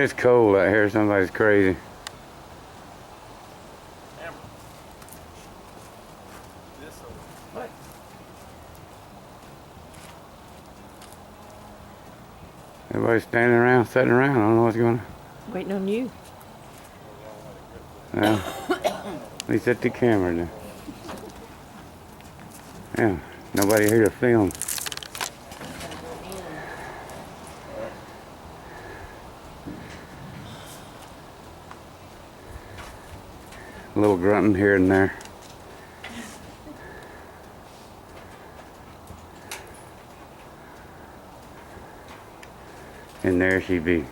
it's cold out here. Somebody's crazy. Everybody's standing around, sitting around. I don't know what's going on. Waiting on you. Well, at least at the camera now. Yeah, nobody here to film. A little grunting here and there. And there she be.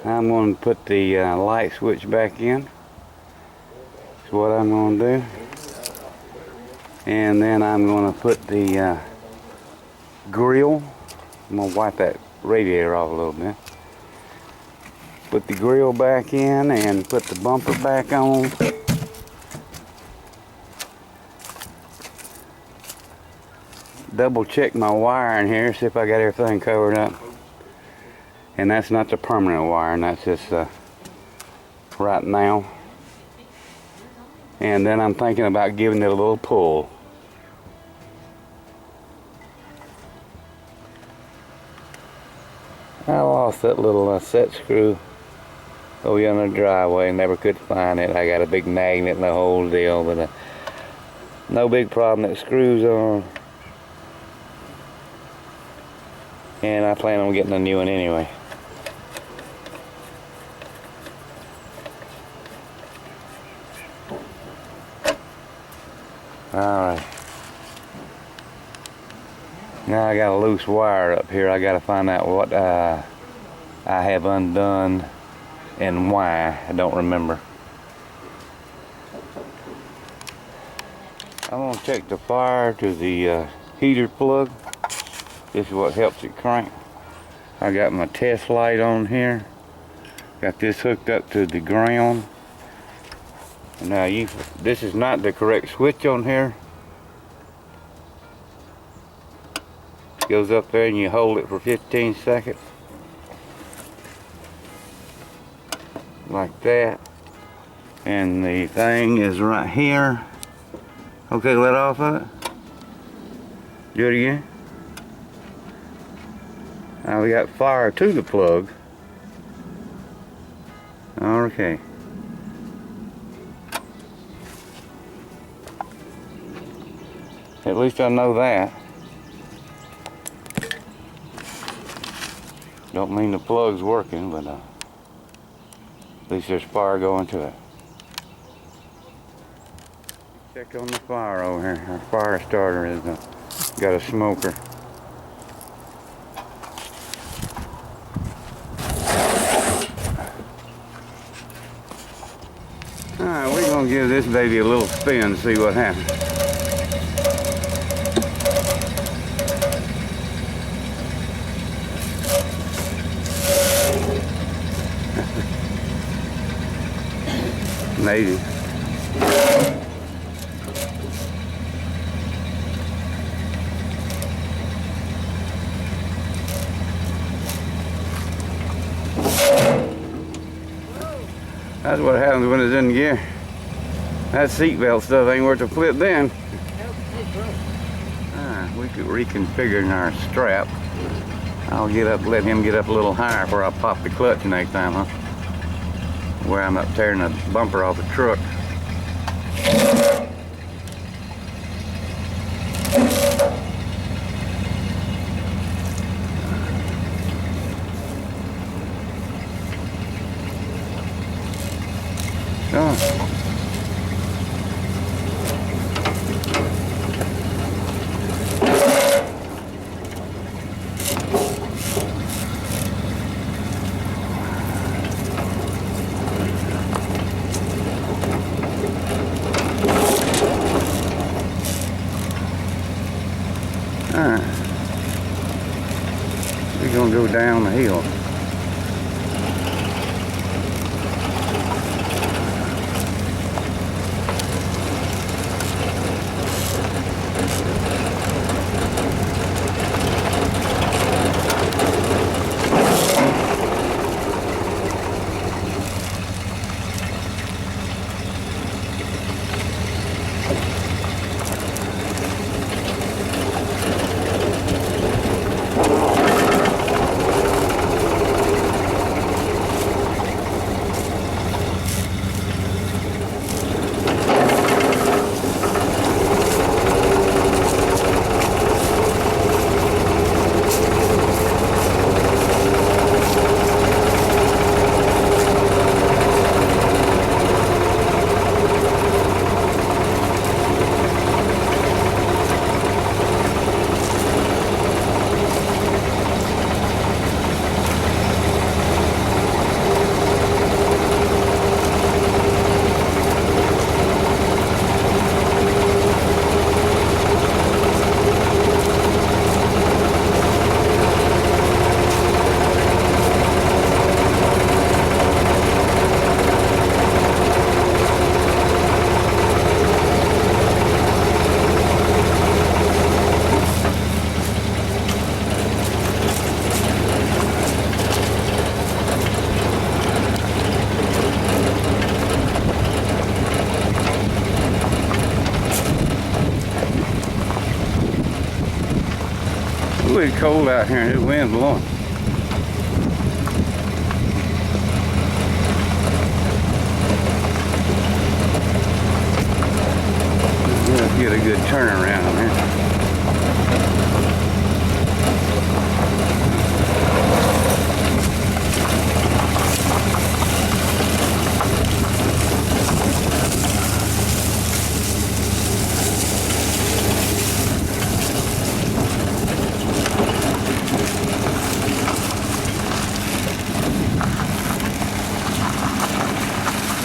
I'm going to put the light switch back in. That's what I'm going to do. And then I'm going to put the grill. I'm going to wipe that radiator off a little bit. Put the grill back in and put the bumper back on. Double check my wire in here, see if I got everything covered up. And that's not the permanent wiring, that's just right now. And then I'm thinking about giving it a little pull. I lost that little set screw over in the driveway, never could find it. I got a big magnet and the whole deal, but no big problem, it screws on. And I plan on getting a new one anyway. Alright. Now I got a loose wire up here. I got to find out what I have undone and why. I don't remember. I'm going to check the fire to the heater plug. This is what helps it crank. I got my test light on here. Got this hooked up to the ground. Now this is not the correct switch on here. It goes up there and you hold it for 15 seconds. Like that. And the thing is right here. Okay, let off of it. Do it again. Now we got fire to the plug. Okay. At least I know that. Don't mean the plug's working, but at least there's fire going to it. Check on the fire over here. Our fire starter is got a smoker. Alright, we're going to give this baby a little spin and see what happens. Maybe. That's what happens when it's in gear. That seatbelt stuff ain't worth a flip then. We could reconfigure our strap. I'll let him get up a little higher before I pop the clutch next time, huh? Where I'm up tearing the bumper off the truck. We're gonna go down the hill. Ooh, it's cold out here. The wind's blowing. Let's get a good turnaround on here.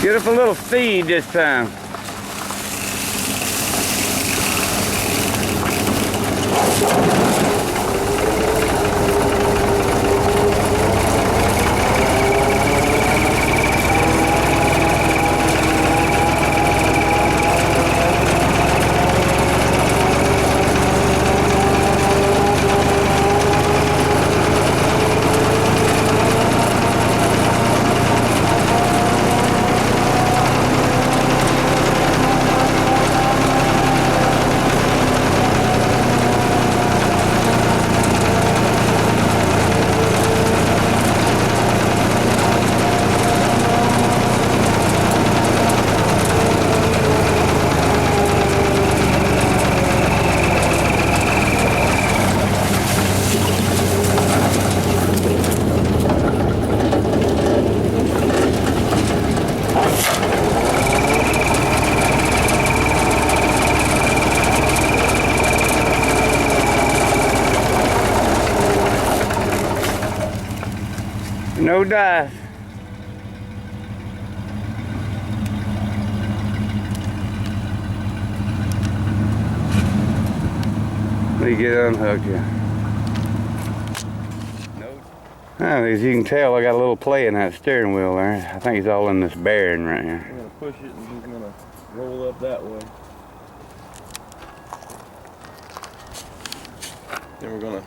Get up a little speed this time. No dice. Let me get unhooked here. Oh, as you can tell, I got a little play in that steering wheel there. I think it's all in this bearing right here. I'm gonna push it and he's gonna roll up that way. Then we're gonna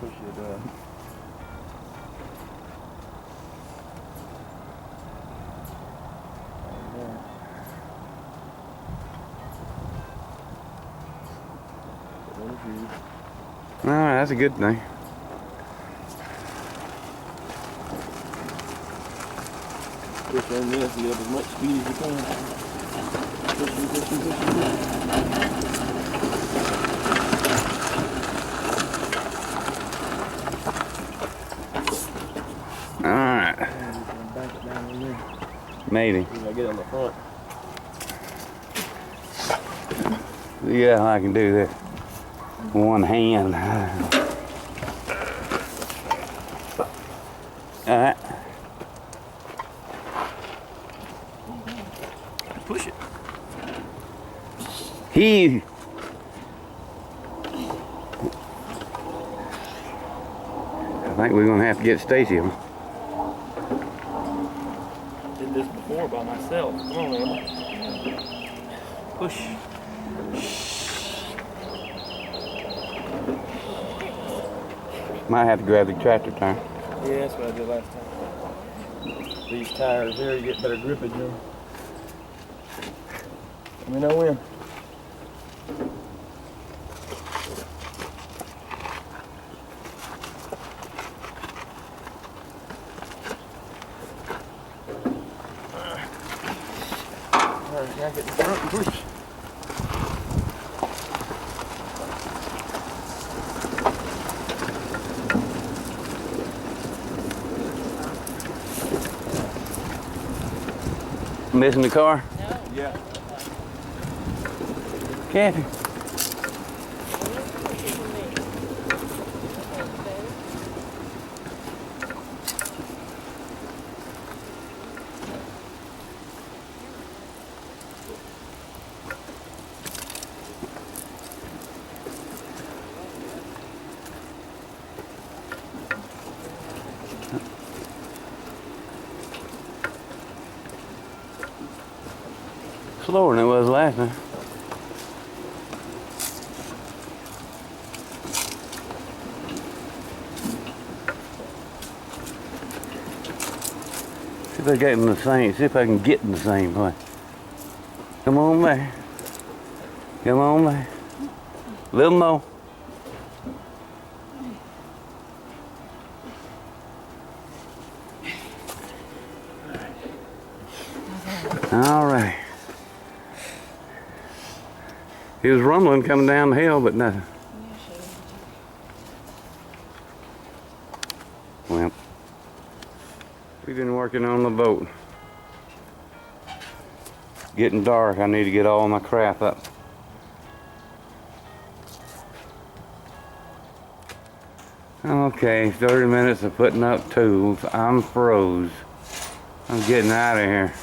push it Alright, that's a good thing. Push on this and get up as much speed as you can. Push. Alright. Back it down in there. Maybe. I get on the front. Yeah, I can do that. One hand. Alright. Push it. He. I think we're gonna have to get Stacy. Did this before by myself. Come on, Emma. Push. Might have to grab the tractor tire. Yeah, that's what I did last time. These tires here, you get better grippage on. Let me know when. Alright, now get in front and push. Missing the car? No. Yeah. Kathy. Slower than it was last time. See if I get in the same, see if I can get in the same place. Come on there. Come on there. Little more. He was rumbling coming down the hill, but nothing. Well, we've been working on the boat. Getting dark, I need to get all my crap up. Okay, 30 minutes of putting up tools. I'm froze. I'm getting out of here.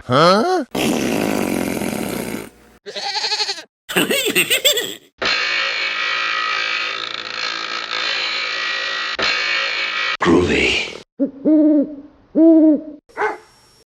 Huh? Groovy.